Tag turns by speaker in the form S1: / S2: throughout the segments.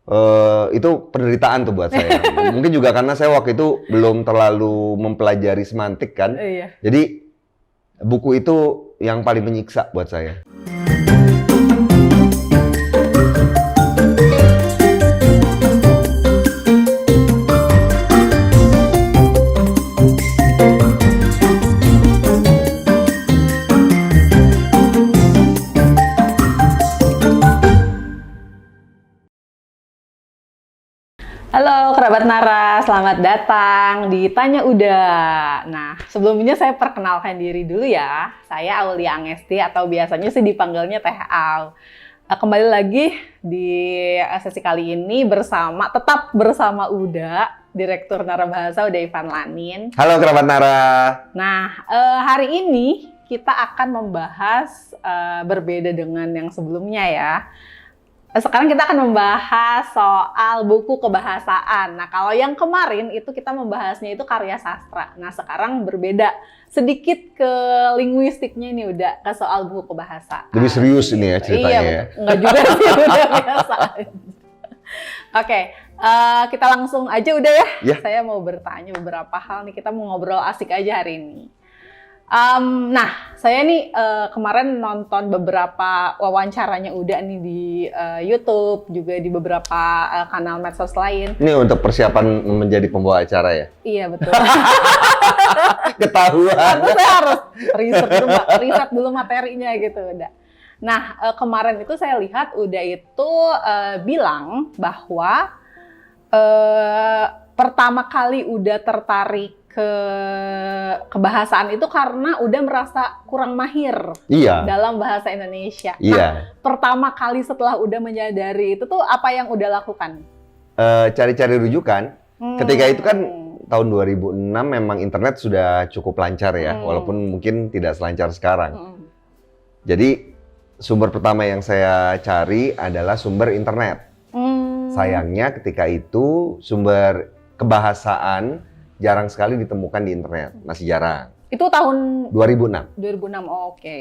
S1: Itu penderitaan tuh buat saya. Mungkin juga karena saya waktu itu belum terlalu mempelajari semantik kan.
S2: Iya.
S1: Jadi buku itu yang paling menyiksa buat saya.
S2: Halo kerabat Nara, selamat datang di Tanya Udah. Nah, sebelumnya saya perkenalkan diri dulu ya. Saya Aulia Angesti atau biasanya sih dipanggilnya Teh Au. Kembali lagi di sesi kali ini tetap bersama Uda, Direktur Nara Bahasa Uda Ivan Lanin.
S1: Halo kerabat Nara.
S2: Nah, hari ini kita akan membahas berbeda dengan yang sebelumnya ya. Sekarang kita akan membahas soal buku kebahasaan. Nah, kalau yang kemarin itu kita membahasnya itu karya sastra. Nah, sekarang berbeda sedikit ke linguistiknya ini udah ke soal buku kebahasaan.
S1: Lebih serius ini ya ceritanya.
S2: Iya, enggak juga sih, udah biasa. Oke, kita langsung aja udah ya.
S1: Ya.
S2: Saya mau bertanya beberapa hal nih, kita mau ngobrol asik aja hari ini. Nah, saya nih kemarin nonton beberapa wawancaranya Uda nih di YouTube, juga di beberapa kanal medsos lain.
S1: Ini untuk persiapan menjadi pembawa acara ya?
S2: Iya, betul.
S1: Ketahuan.
S2: Aku saya harus riset dulu materinya gitu, Uda. Nah, kemarin itu saya lihat Uda itu bilang bahwa pertama kali Uda tertarik ke kebahasaan itu karena udah merasa kurang mahir dalam bahasa Indonesia.
S1: Iya.
S2: Nah, pertama kali setelah udah menyadari itu tuh apa yang udah lakukan?
S1: Cari-cari rujukan. Ketika itu kan tahun 2006 memang internet sudah cukup lancar ya, walaupun mungkin tidak selancar sekarang. Jadi sumber pertama yang saya cari adalah sumber internet. Sayangnya ketika itu sumber kebahasaan jarang sekali ditemukan di internet, masih jarang.
S2: Itu tahun
S1: 2006.
S2: 2006, oke.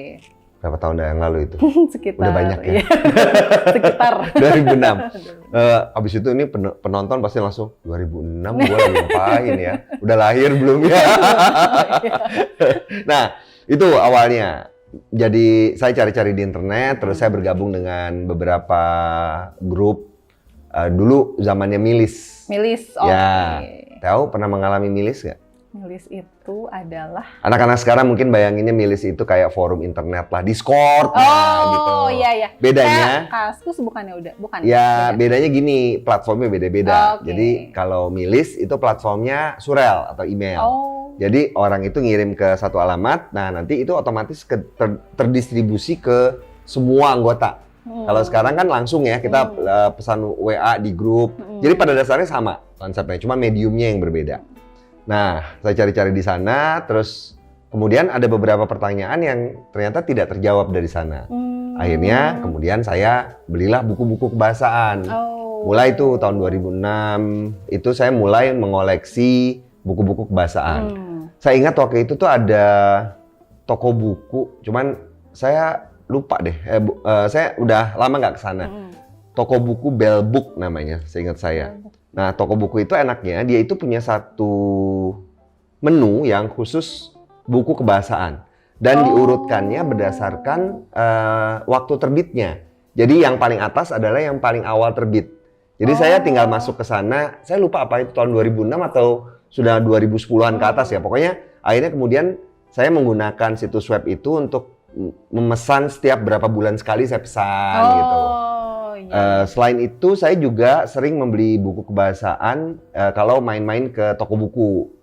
S1: Berapa tahun yang lalu itu?
S2: Sekitar.
S1: Udah banyak ya?
S2: Iya. Sekitar.
S1: 2006. Abis itu ini penonton pasti langsung, 2006 gue lagi ngapain ya? Udah lahir belum ya? Nah, itu awalnya. Jadi saya cari-cari di internet, terus saya bergabung dengan beberapa grup. Dulu zamannya Milis.
S2: Milis, oke.
S1: Ya. Tahu pernah mengalami Milis nggak?
S2: Milis itu adalah
S1: anak-anak sekarang mungkin bayanginnya Milis itu kayak forum internet lah, Discord, gitu.
S2: Oh iya.
S1: Bedanya?
S2: Kaskus bukannya udah, bukan?
S1: Ya bedanya gini, platformnya beda-beda.
S2: Okay.
S1: Jadi kalau Milis itu platformnya surel atau email. Jadi orang itu ngirim ke satu alamat, nah nanti itu otomatis terdistribusi ke semua anggota. Kalau sekarang kan langsung ya, kita pesan WA di grup. Jadi pada dasarnya sama konsepnya, cuma mediumnya yang berbeda. Nah, saya cari-cari di sana, terus kemudian ada beberapa pertanyaan yang ternyata tidak terjawab dari sana. Akhirnya kemudian saya belilah buku-buku kebahasaan. Mulai itu tahun 2006, itu saya mulai mengoleksi buku-buku kebahasaan. Saya ingat waktu itu tuh ada toko buku, cuman saya lupa deh, saya udah lama nggak kesana. Toko buku Bell Book namanya, seingat saya. Nah, toko buku itu enaknya, dia itu punya satu menu yang khusus buku kebahasaan. Dan diurutkannya berdasarkan waktu terbitnya. Jadi yang paling atas adalah yang paling awal terbit. Jadi saya tinggal masuk ke sana, saya lupa apa itu tahun 2006 atau sudah 2010-an ke atas ya. Pokoknya akhirnya kemudian saya menggunakan situs web itu untuk memesan setiap berapa bulan sekali saya pesan gitu. Selain itu saya juga sering membeli buku kebahasaan kalau main-main ke toko buku.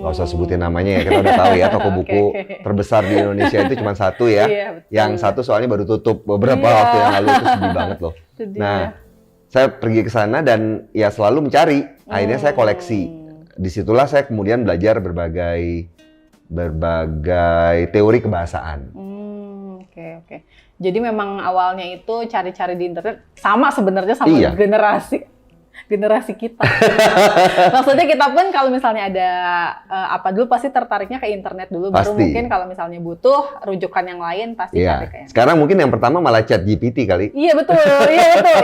S1: Gak usah sebutin namanya ya, kita udah tahu ya toko buku terbesar di Indonesia itu cuma satu ya. Yang satu soalnya baru tutup beberapa waktu yang lalu, itu sedih banget loh. Nah, saya pergi ke sana dan ya selalu mencari. Akhirnya saya koleksi. Disitulah saya kemudian belajar berbagai teori kebahasaan.
S2: Oke. Jadi memang awalnya itu cari-cari di internet sama sebenarnya sama generasi kita. Maksudnya kita pun kalau misalnya ada apa dulu pasti tertariknya ke internet dulu, baru mungkin kalau misalnya butuh rujukan yang lain pasti cari ke yang.
S1: Sekarang mungkin yang pertama malah ChatGPT kali.
S2: Iya betul.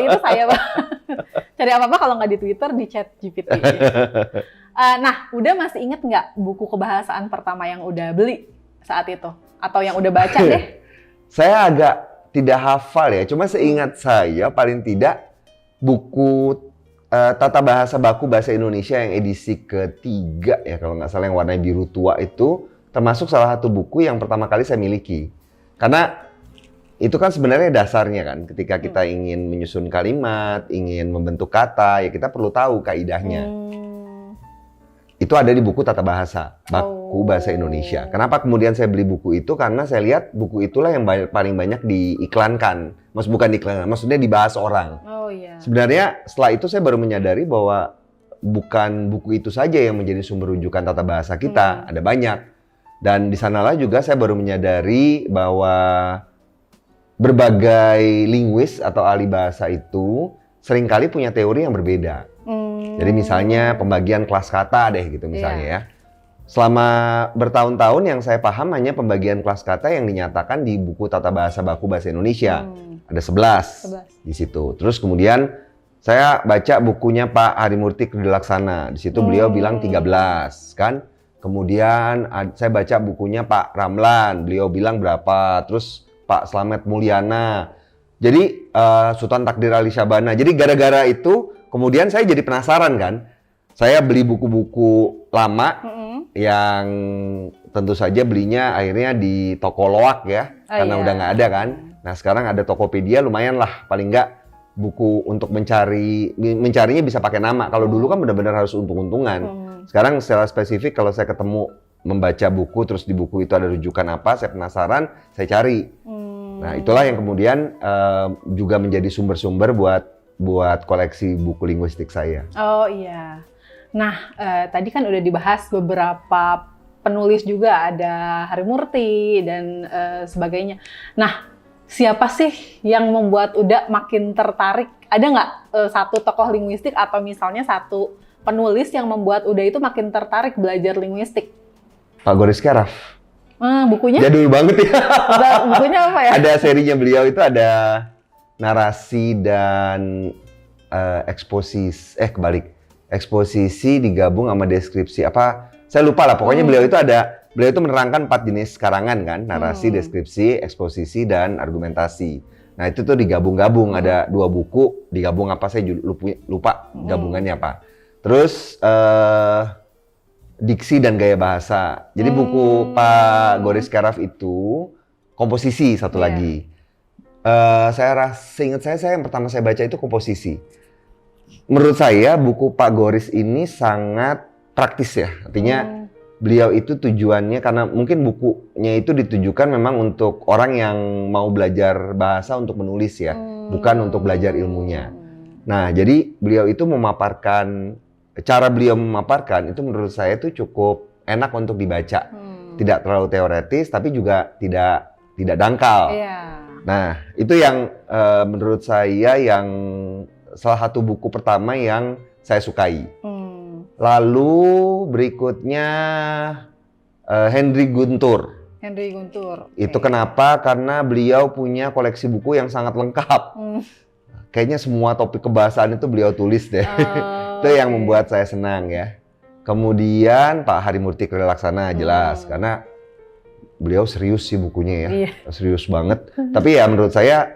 S2: Itu saya. Cari apa-apa kalau nggak di Twitter, di ChatGPT. Nah, udah masih inget nggak buku kebahasaan pertama yang udah beli saat itu? Atau yang udah baca deh?
S1: Saya agak tidak hafal ya, cuma seingat saya paling tidak buku Tata Bahasa Baku Bahasa Indonesia yang edisi ketiga ya kalau nggak salah, yang warna biru tua itu termasuk salah satu buku yang pertama kali saya miliki. Karena itu kan sebenarnya dasarnya kan, ketika kita ingin menyusun kalimat, ingin membentuk kata, ya kita perlu tahu kaidahnya. Itu ada di buku Tata Bahasa Baku Bahasa Indonesia. Kenapa kemudian saya beli buku itu? Karena saya lihat buku itulah yang paling banyak diiklankan. Bukan diiklankan, maksudnya dibahas orang.
S2: Oh iya.
S1: Sebenarnya setelah itu saya baru menyadari bahwa bukan buku itu saja yang menjadi sumber rujukan tata bahasa kita, ada banyak. Dan di sanalah juga saya baru menyadari bahwa berbagai linguis atau ahli bahasa itu seringkali punya teori yang berbeda. Jadi misalnya pembagian kelas kata deh gitu misalnya ya. Selama bertahun-tahun yang saya paham hanya pembagian kelas kata yang dinyatakan di buku Tata Bahasa Baku Bahasa Indonesia. Ada 11 di situ. Terus kemudian saya baca bukunya Pak Harimurti Kridilaksana. Di situ beliau bilang 13 kan. Kemudian saya baca bukunya Pak Ramlan, beliau bilang berapa. Terus Pak Slamet Mulyana. Jadi Sultan Takdir Ali Syabana. Jadi gara-gara itu kemudian saya jadi penasaran kan. Saya beli buku-buku lama yang tentu saja belinya akhirnya di toko loak ya. Karena udah nggak ada kan. Nah sekarang ada Tokopedia, lumayan lah. Paling nggak buku untuk mencarinya bisa pakai nama. Kalau dulu kan benar-benar harus untung-untungan. Sekarang secara spesifik kalau saya ketemu membaca buku, terus di buku itu ada rujukan apa, saya penasaran, saya cari. Nah itulah yang kemudian juga menjadi sumber-sumber buat koleksi buku linguistik saya.
S2: Oh iya. Nah tadi kan udah dibahas beberapa penulis juga, ada Harimurti dan sebagainya. Nah siapa sih yang membuat Uda makin tertarik? Ada nggak satu tokoh linguistik atau misalnya satu penulis yang membuat Uda itu makin tertarik belajar linguistik?
S1: Pak Goris Karaf.
S2: Bukunya?
S1: Jadul banget ya.
S2: Bukunya apa ya?
S1: Ada serinya beliau itu ada narasi dan eksposisi digabung sama deskripsi apa? Saya lupa lah. Pokoknya beliau itu menerangkan 4 jenis karangan kan, narasi, deskripsi, eksposisi dan argumentasi. Nah itu tuh digabung-gabung, ada 2 buku digabung apa saya lupa gabungannya apa. Terus diksi dan gaya bahasa. Jadi buku Pak Goris Karaf itu komposisi satu lagi. Seingat saya yang pertama saya baca itu komposisi. Menurut saya buku Pak Goris ini sangat praktis ya. Artinya beliau itu tujuannya karena mungkin bukunya itu ditujukan memang untuk orang yang mau belajar bahasa untuk menulis ya, bukan untuk belajar ilmunya. Nah, jadi beliau itu cara beliau memaparkan itu menurut saya itu cukup enak untuk dibaca. Tidak terlalu teoretis tapi juga tidak dangkal. Nah, itu yang menurut saya yang salah satu buku pertama yang saya sukai. Lalu berikutnya Henry Guntur. Itu kenapa? Karena beliau punya koleksi buku yang sangat lengkap. Kayaknya semua topik kebahasaan itu beliau tulis deh. Itu yang membuat saya senang ya. Kemudian Pak Harimurti Kridilaksana jelas karena beliau serius sih bukunya ya, serius banget. Tapi ya menurut saya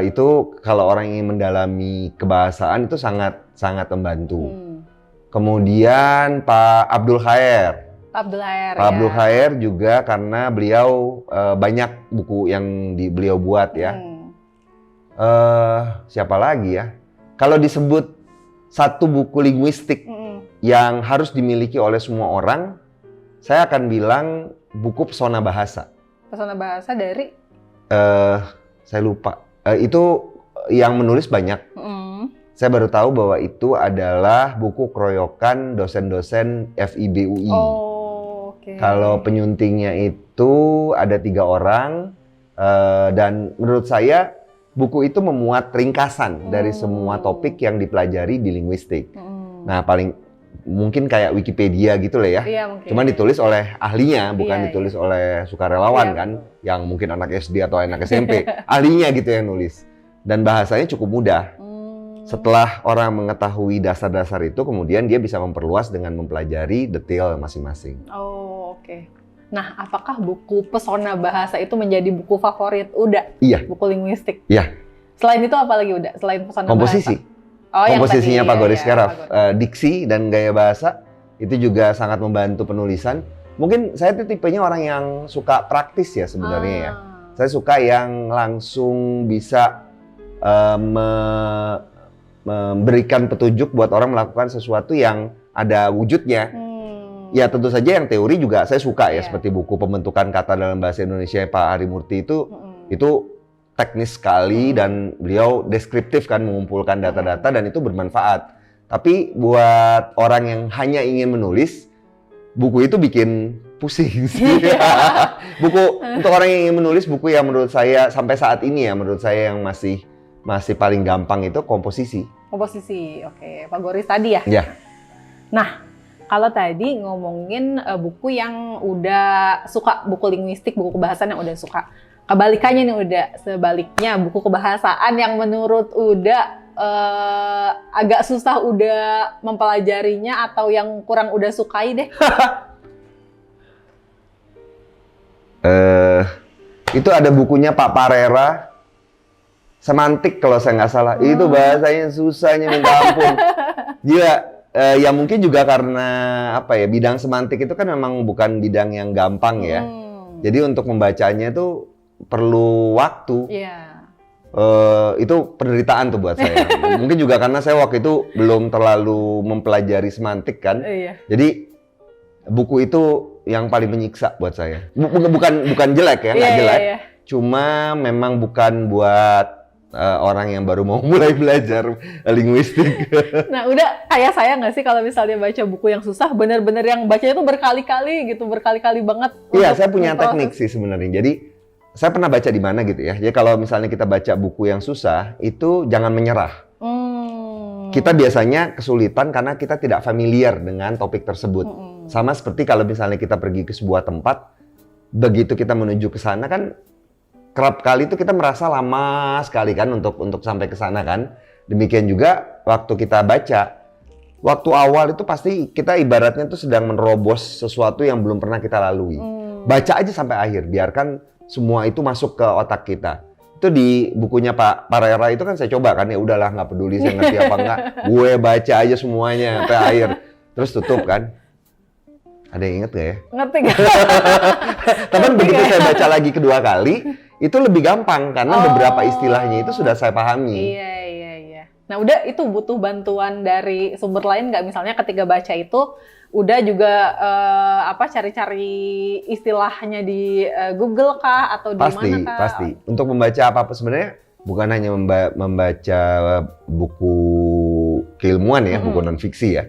S1: itu kalau orang ingin mendalami kebahasaan itu sangat membantu. Kemudian Pak Abdul Khair. Pak Abdul Khair juga karena beliau banyak buku yang beliau buat ya. Siapa lagi ya? Kalau disebut satu buku linguistik yang harus dimiliki oleh semua orang, saya akan bilang buku Pesona Bahasa.
S2: Pesona Bahasa dari?
S1: Saya lupa. Itu yang menulis banyak. Saya baru tahu bahwa itu adalah buku keroyokan dosen-dosen FIB UI. Kalau penyuntingnya itu ada 3 orang. Dan menurut saya buku itu memuat ringkasan dari semua topik yang dipelajari di linguistik. Nah, paling mungkin kayak Wikipedia gitu lah ya. Cuman ditulis oleh ahlinya, bukan ditulis oleh sukarelawan kan, yang mungkin anak SD atau anak SMP. Ahlinya gitu yang nulis. Dan bahasanya cukup mudah. Setelah orang mengetahui dasar-dasar itu, kemudian dia bisa memperluas dengan mempelajari detail masing-masing.
S2: Oh, oke. Nah, apakah buku Pesona Bahasa itu menjadi buku favorit Uda?
S1: Iya.
S2: Buku linguistik?
S1: Iya.
S2: Selain itu apa lagi Uda? Selain Pesona
S1: Komposisi.
S2: Bahasa? Oh,
S1: Komposisinya Pak Goris Karaf.
S2: Pak Goris.
S1: Diksi dan gaya bahasa itu juga sangat membantu penulisan. Mungkin saya tuh tipenya orang yang suka praktis ya sebenarnya ya. Saya suka yang langsung bisa memberikan petunjuk buat orang melakukan sesuatu yang ada wujudnya. Ya tentu saja yang teori juga saya suka ya, seperti buku pembentukan kata dalam bahasa Indonesia Pak Hari Murti itu teknis sekali dan beliau deskriptif kan, mengumpulkan data-data dan itu bermanfaat. Tapi buat orang yang hanya ingin menulis, buku itu bikin pusing sih. Buku untuk orang yang ingin menulis, buku yang menurut saya sampai saat ini ya, menurut saya yang masih paling gampang itu komposisi.
S2: Komposisi, oke. Pak Goris tadi ya?
S1: Ya.
S2: Nah, kalau tadi ngomongin buku yang udah suka, buku linguistik, buku kebahasaan yang udah suka. Kebalikannya nih Uda, sebaliknya buku kebahasaan yang menurut Uda agak susah Uda mempelajarinya atau yang kurang Uda sukai deh.
S1: Itu ada bukunya Pak Parera, Semantik kalau saya nggak salah. Itu bahasanya susahnya minta ampun. Gila. Ya mungkin juga karena apa ya, bidang semantik itu kan memang bukan bidang yang gampang ya. Jadi untuk membacanya itu perlu waktu. Itu penderitaan tuh buat saya. Mungkin juga karena saya waktu itu belum terlalu mempelajari semantik kan. Jadi buku itu yang paling menyiksa buat saya. Bukan jelek ya, nggak jelek. Cuma memang bukan buat orang yang baru mau mulai belajar linguistik.
S2: Nah, udah kayak saya nggak sih kalau misalnya baca buku yang susah, bener-bener yang bacanya tuh berkali-kali gitu, berkali-kali banget.
S1: Iya, saya punya teknik sih sebenarnya. Jadi, saya pernah baca di mana gitu ya. Jadi kalau misalnya kita baca buku yang susah, itu jangan menyerah. Kita biasanya kesulitan karena kita tidak familiar dengan topik tersebut. Sama seperti kalau misalnya kita pergi ke sebuah tempat, begitu kita menuju ke sana kan, kerap kali itu kita merasa lama sekali kan untuk sampai ke sana kan. Demikian juga waktu kita baca. Waktu awal itu pasti kita ibaratnya tuh sedang menerobos sesuatu yang belum pernah kita lalui. Baca aja sampai akhir, biarkan semua itu masuk ke otak kita. Itu di bukunya Pak Parera itu kan saya coba kan, ya udahlah nggak peduli saya ngerti apa enggak, gue baca aja semuanya sampai akhir. Terus tutup kan. Ada yang inget gak ya?
S2: Ngerti gak?
S1: Tapi begitu saya baca lagi kedua kali, itu lebih gampang karena beberapa istilahnya itu sudah saya pahami.
S2: Iya. Nah, udah itu butuh bantuan dari sumber lain nggak? Misalnya ketika baca itu, udah juga cari-cari istilahnya di Google kah atau di mana kah?
S1: Pasti. Untuk membaca apa-apa sebenarnya bukan hanya membaca buku keilmuan ya, buku non fiksi ya.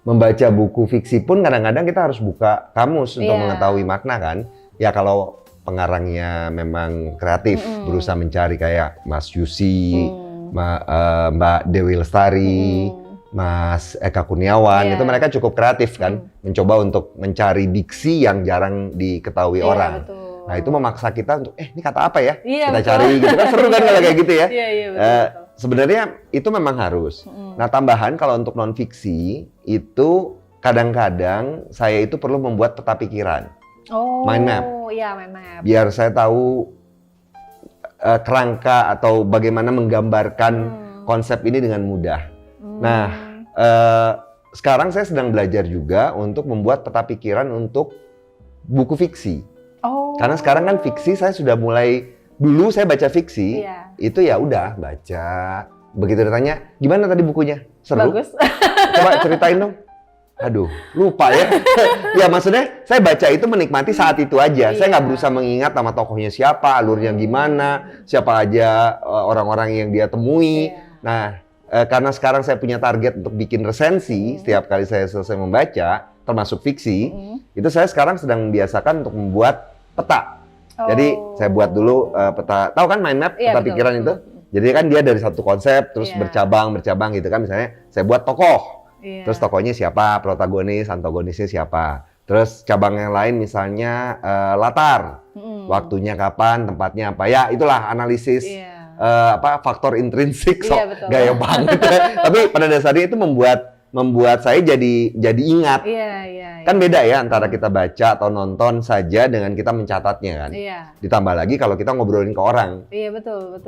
S1: Membaca buku fiksi pun kadang-kadang kita harus buka kamus untuk mengetahui makna kan. Ya kalau pengarangnya memang kreatif, berusaha mencari kayak Mas Yusi, Mbak Dewi Lestari, Mas Eka Kurniawan, itu mereka cukup kreatif kan, mencoba untuk mencari diksi yang jarang diketahui orang.
S2: Betul.
S1: Nah itu memaksa kita untuk, ini kata apa ya? Kita
S2: betul.
S1: cari gitu kan, seru kan kalau kayak gitu ya.
S2: Betul.
S1: Sebenarnya itu memang harus. Nah tambahan kalau untuk non fiksi itu kadang-kadang saya itu perlu membuat peta pikiran, mind map.
S2: Iya, mind map.
S1: Biar saya tahu kerangka atau bagaimana menggambarkan konsep ini dengan mudah. Nah sekarang saya sedang belajar juga untuk membuat peta pikiran untuk buku fiksi. Karena sekarang kan fiksi saya sudah mulai. Dulu saya baca fiksi, itu ya udah baca. Begitu ditanya, gimana tadi bukunya? Seru?
S2: Bagus.
S1: Coba ceritain dong. Aduh, lupa ya. Ya maksudnya saya baca itu menikmati saat itu aja. Saya nggak berusaha mengingat nama tokohnya siapa, alurnya gimana, siapa aja orang-orang yang dia temui. Nah, karena sekarang saya punya target untuk bikin resensi setiap kali saya selesai membaca, termasuk fiksi, itu saya sekarang sedang membiasakan untuk membuat peta. Jadi saya buat dulu peta, tahu kan mind map, peta pikiran itu. Jadi kan dia dari satu konsep terus bercabang gitu kan. Misalnya saya buat tokoh, terus tokohnya siapa, protagonis, antagonisnya siapa. Terus cabang yang lain misalnya latar, waktunya kapan, tempatnya apa. Ya itulah analisis faktor intrinsik,
S2: Iya, betul.
S1: gaya banget. Tapi pada dasarnya itu membuat saya jadi ingat.
S2: Iya.
S1: Kan beda ya antara kita baca atau nonton saja dengan kita mencatatnya kan.
S2: Iya.
S1: Ditambah lagi kalau kita ngobrolin ke orang.
S2: Iya, betul.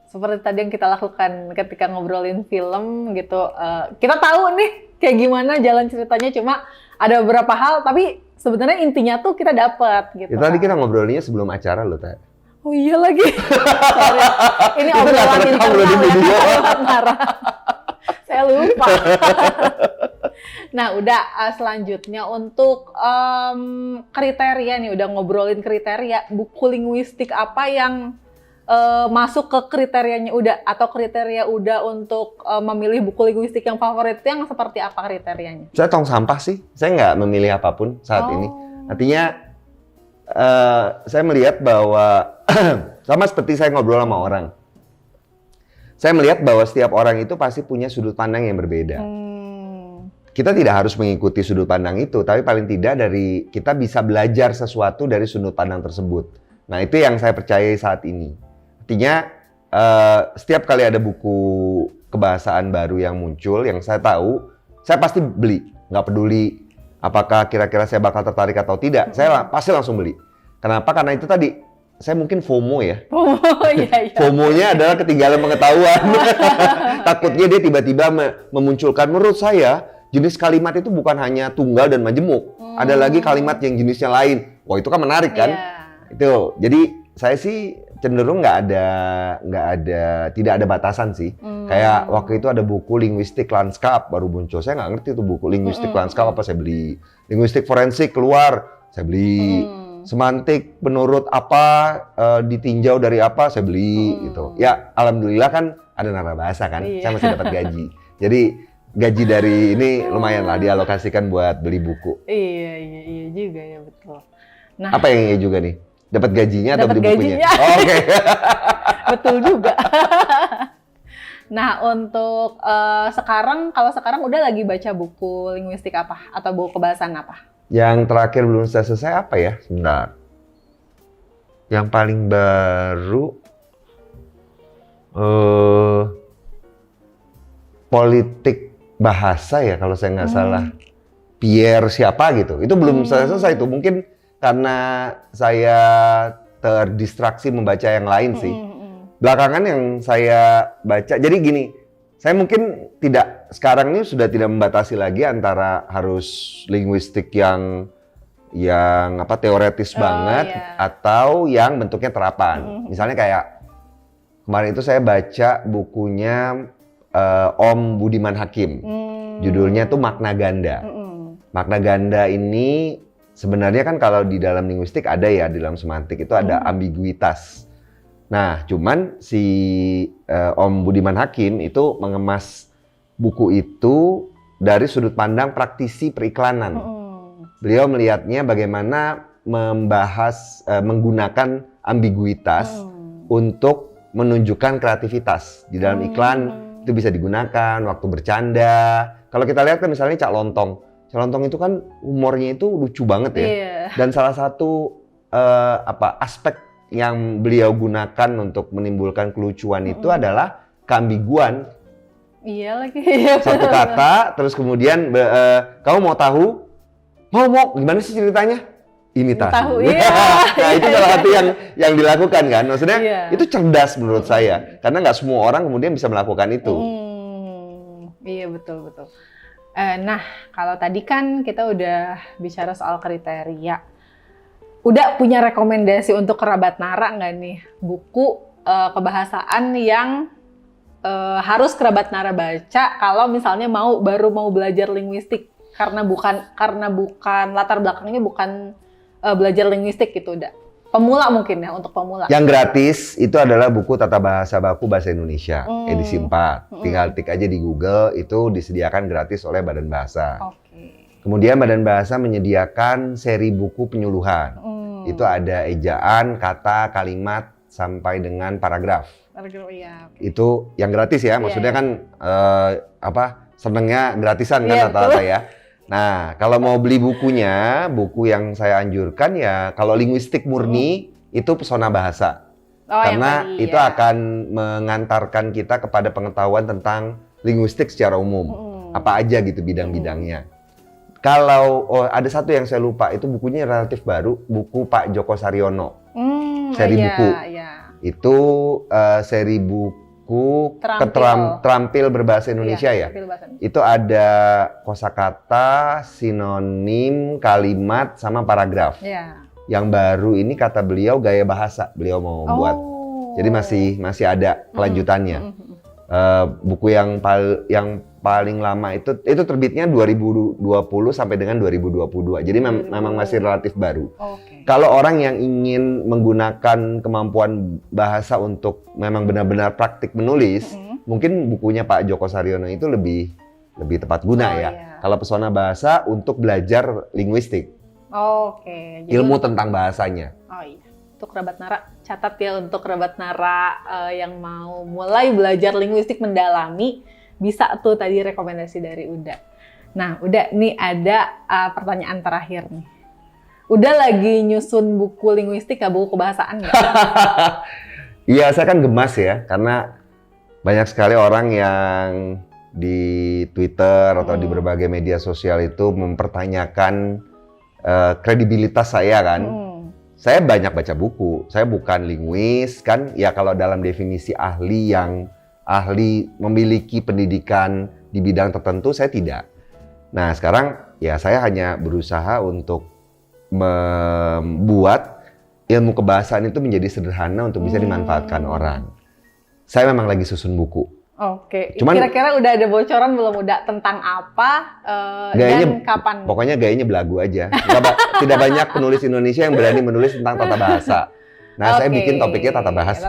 S2: Seperti tadi yang kita lakukan ketika ngobrolin film gitu, kita tahu nih kayak gimana jalan ceritanya, cuma ada beberapa hal tapi sebenarnya intinya tuh kita dapat gitu.
S1: Itu tadi kita ngobrolinnya sebelum acara loh, Teh.
S2: Oh iya lagi. Sorry. Ini
S1: Itu nggak
S2: obrolan
S1: terekam loh di
S2: internal
S1: video.
S2: ya. Marah. Saya lupa. Nah, udah selanjutnya untuk kriteria nih, udah ngobrolin kriteria, buku linguistik apa yang masuk ke kriterianya udah, atau kriteria udah untuk memilih buku linguistik yang favorit itu yang seperti apa kriterianya?
S1: Saya tong sampah sih, saya nggak memilih apapun saat ini. Artinya saya melihat bahwa sama seperti saya ngobrol sama orang. Saya melihat bahwa setiap orang itu pasti punya sudut pandang yang berbeda. Kita tidak harus mengikuti sudut pandang itu, tapi paling tidak dari kita bisa belajar sesuatu dari sudut pandang tersebut. Nah, itu yang saya percayai saat ini. Artinya setiap kali ada buku kebahasaan baru yang muncul, yang saya tahu, saya pasti beli. Nggak peduli apakah kira-kira saya bakal tertarik atau tidak, saya pasti langsung beli. Kenapa? Karena itu tadi, saya mungkin FOMO ya.
S2: Iya.
S1: FOMO-nya adalah ketinggalan pengetahuan. Takutnya dia tiba-tiba memunculkan, menurut saya, jenis kalimat itu bukan hanya tunggal dan majemuk. Ada lagi kalimat yang jenisnya lain. Wah, itu kan menarik kan? Itu. Jadi saya sih cenderung tidak ada batasan sih. Kayak waktu itu ada buku linguistik lanskap baru muncul. Saya nggak ngerti itu buku linguistik lanskap apa, saya beli. Linguistik forensik keluar, saya beli. Semantik menurut apa, ditinjau dari apa, saya beli gitu. Ya, alhamdulillah kan ada narabahasa kan. Saya masih dapat gaji. Jadi gaji dari ini lumayan lah dialokasikan buat beli buku.
S2: Iya juga ya, betul. Nah,
S1: apa yang iya juga nih? Dapat gajinya atau beli bukunya?
S2: Gajinya.
S1: Oh, oke.
S2: Betul juga. Nah, untuk kalau sekarang udah lagi baca buku linguistik apa? Atau buku kebahasaan apa?
S1: Yang terakhir belum selesai apa ya? Sebentar. Yang paling baru politik bahasa ya kalau saya nggak salah. Pierre siapa gitu. Itu belum selesai itu. Mungkin karena saya terdistraksi membaca yang lain sih. Belakangan yang saya baca, jadi gini, saya mungkin sekarang ini sudah tidak membatasi lagi antara harus linguistik yang teoretis banget atau yang bentuknya terapan. Misalnya kayak kemarin itu saya baca bukunya Om Budiman Hakim. Judulnya tuh Makna Ganda. Makna ganda ini sebenarnya kan kalau di dalam linguistik ada ya, di dalam semantik itu ada ambiguitas. Nah, cuman si Om Budiman Hakim itu mengemas buku itu dari sudut pandang praktisi periklanan. Beliau melihatnya bagaimana menggunakan ambiguitas untuk menunjukkan kreativitas. Di dalam iklan itu bisa digunakan, waktu bercanda. Kalau kita lihat kan misalnya Cak Lontong. Cak Lontong itu kan humornya itu lucu banget ya. Dan salah satu aspek yang beliau gunakan untuk menimbulkan kelucuan itu adalah keambiguan.
S2: Iya lagi.
S1: Satu kata, terus kemudian kamu mau tahu? Mau, gimana sih ceritanya? Ini tahu. Nah, itu salah satu yang dilakukan kan. Maksudnya itu cerdas menurut saya. Karena nggak semua orang kemudian bisa melakukan itu.
S2: Iya, betul. Nah, kalau tadi kan kita udah bicara soal kriteria. Udah punya rekomendasi untuk kerabat Nara nggak nih? Buku kebahasaan yang harus kerabat Nara baca kalau misalnya baru mau belajar linguistik. Karena bukan latar belakangnya bukan belajar linguistik gitu, udah. Pemula mungkin ya, untuk pemula.
S1: Yang gratis itu adalah buku Tata Bahasa Baku Bahasa Indonesia, edisi 4. Tinggal tik aja di Google, itu disediakan gratis oleh Badan Bahasa. Kemudian Badan Bahasa menyediakan seri buku penyuluhan. Itu ada ejaan, kata, kalimat, sampai dengan paragraf. Itu yang gratis ya, maksudnya kan senengnya gratisan kan rata-rata ya. Nah, kalau mau beli bukunya, buku yang saya anjurkan ya, kalau linguistik murni itu Pesona Bahasa.
S2: Oh, yang
S1: karena
S2: tadi,
S1: itu
S2: ya.
S1: akan mengantarkan kita kepada pengetahuan tentang linguistik secara umum. Apa aja gitu bidang-bidangnya. Kalau ada satu yang saya lupa, itu bukunya relatif baru, buku Pak Joko Saryono. Seri buku.
S2: Iya.
S1: Itu seri buku terampil berbahasa Indonesia ya. Itu ada kosakata, sinonim, kalimat, sama paragraf.
S2: Iya.
S1: Yang baru ini kata beliau gaya bahasa beliau mau buat. Jadi masih ada kelanjutannya. Buku yang paling lama itu terbitnya 2020 sampai dengan 2022. Jadi memang masih relatif baru. Kalau orang yang ingin menggunakan kemampuan bahasa untuk memang benar-benar praktik menulis, mungkin bukunya Pak Joko Saryono itu lebih tepat guna ya. Kalau pesona bahasa untuk belajar linguistik.
S2: Jadi,
S1: ilmu tentang bahasanya.
S2: Oh iya. Untuk kerabat Nara, catat ya untuk kerabat Nara yang mau mulai belajar linguistik mendalami, bisa tuh tadi rekomendasi dari Uda. Nah, Uda, nih ada pertanyaan terakhir nih. Udah lagi nyusun buku linguistik gak, buku kebahasaan nggak?
S1: Iya, saya kan gemas ya, karena banyak sekali orang yang di Twitter atau di berbagai media sosial itu mempertanyakan kredibilitas saya kan. Saya banyak baca buku, saya bukan linguis kan, ya kalau dalam definisi ahli yang ahli memiliki pendidikan di bidang tertentu, saya tidak. Nah sekarang ya saya hanya berusaha untuk membuat ilmu kebahasaan itu menjadi sederhana untuk bisa dimanfaatkan orang. Saya memang lagi susun buku.
S2: Cuman kira-kira udah ada bocoran belum Uda tentang apa dan kapan?
S1: Pokoknya gayanya belagu aja. Tidak banyak penulis Indonesia yang berani menulis tentang tata bahasa. Nah, saya bikin topiknya tata bahasa.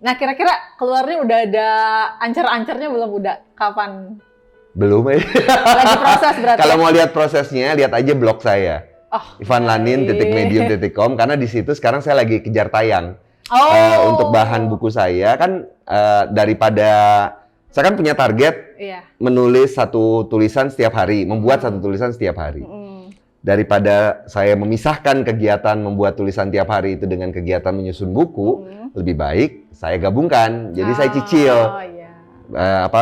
S1: Nah,
S2: kira-kira keluarnya udah ada ancer-ancernya belum Uda? Kapan?
S1: Belum ya.
S2: Lagi proses berarti.
S1: Kalau mau lihat prosesnya, lihat aja blog saya. ivanlanin.medium.com karena di situ sekarang saya lagi kejar tayang. Untuk bahan buku saya kan daripada saya kan punya target menulis satu tulisan setiap hari, membuat satu tulisan setiap hari. Daripada saya memisahkan kegiatan membuat tulisan tiap hari itu dengan kegiatan menyusun buku, lebih baik saya gabungkan. Jadi saya cicil.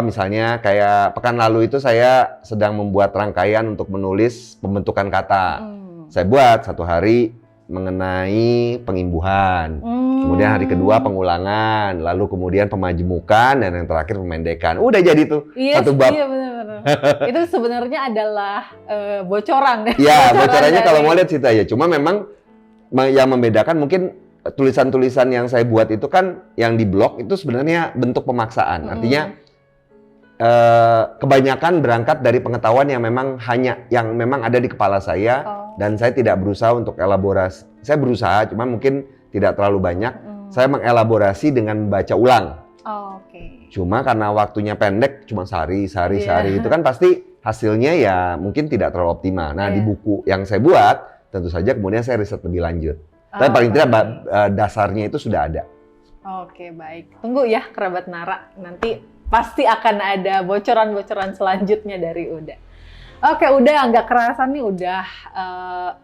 S1: Misalnya kayak pekan lalu itu saya sedang membuat rangkaian untuk menulis pembentukan kata. Saya buat satu hari mengenai pengimbuhan, kemudian hari kedua pengulangan, lalu kemudian pemajemukan, dan yang terakhir pemendekan. Udah jadi tuh satu bab.
S2: Iya benar-benar. Itu sebenarnya adalah bocoran.
S1: Ya, bocorannya kalau mau lihat situ aja. Cuma memang yang membedakan mungkin tulisan-tulisan yang saya buat itu kan yang di blog itu sebenarnya bentuk pemaksaan. Artinya kebanyakan berangkat dari pengetahuan yang memang ada di kepala saya. Dan saya tidak berusaha untuk elaborasi. Saya berusaha, cuma mungkin tidak terlalu banyak. Saya mengelaborasi dengan membaca ulang. Cuma karena waktunya pendek, cuma sehari, itu kan pasti hasilnya ya mungkin tidak terlalu optimal. Nah di buku yang saya buat, tentu saja kemudian saya riset lebih lanjut. Tapi paling tidak dasarnya itu sudah ada.
S2: Baik. Tunggu ya kerabat Nara, nanti pasti akan ada bocoran-bocoran selanjutnya dari Uda. Udah nggak kerasa nih udah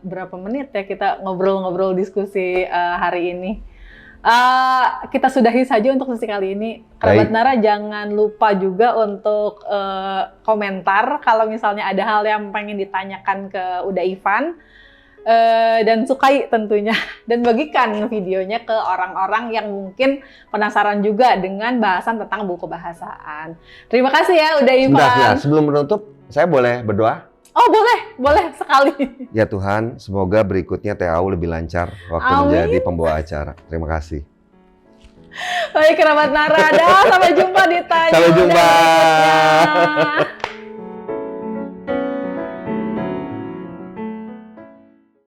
S2: berapa menit ya kita ngobrol-ngobrol diskusi hari ini. Kita sudahi saja untuk sesi kali ini. Kerabat Nara jangan lupa juga untuk komentar kalau misalnya ada hal yang pengen ditanyakan ke Uda Ivan. Dan sukai tentunya. Dan bagikan videonya ke orang-orang yang mungkin penasaran juga dengan bahasan tentang buku bahasaan. Terima kasih ya Uda Ivan.
S1: Sebentar, sebelum menutup, saya boleh berdoa?
S2: Boleh sekali.
S1: Ya Tuhan, semoga berikutnya TAU lebih lancar waktu menjadi pembawa acara. Terima kasih.
S2: Baik kerabat Nara, sampai jumpa di tanya.
S1: Sampai jumpa.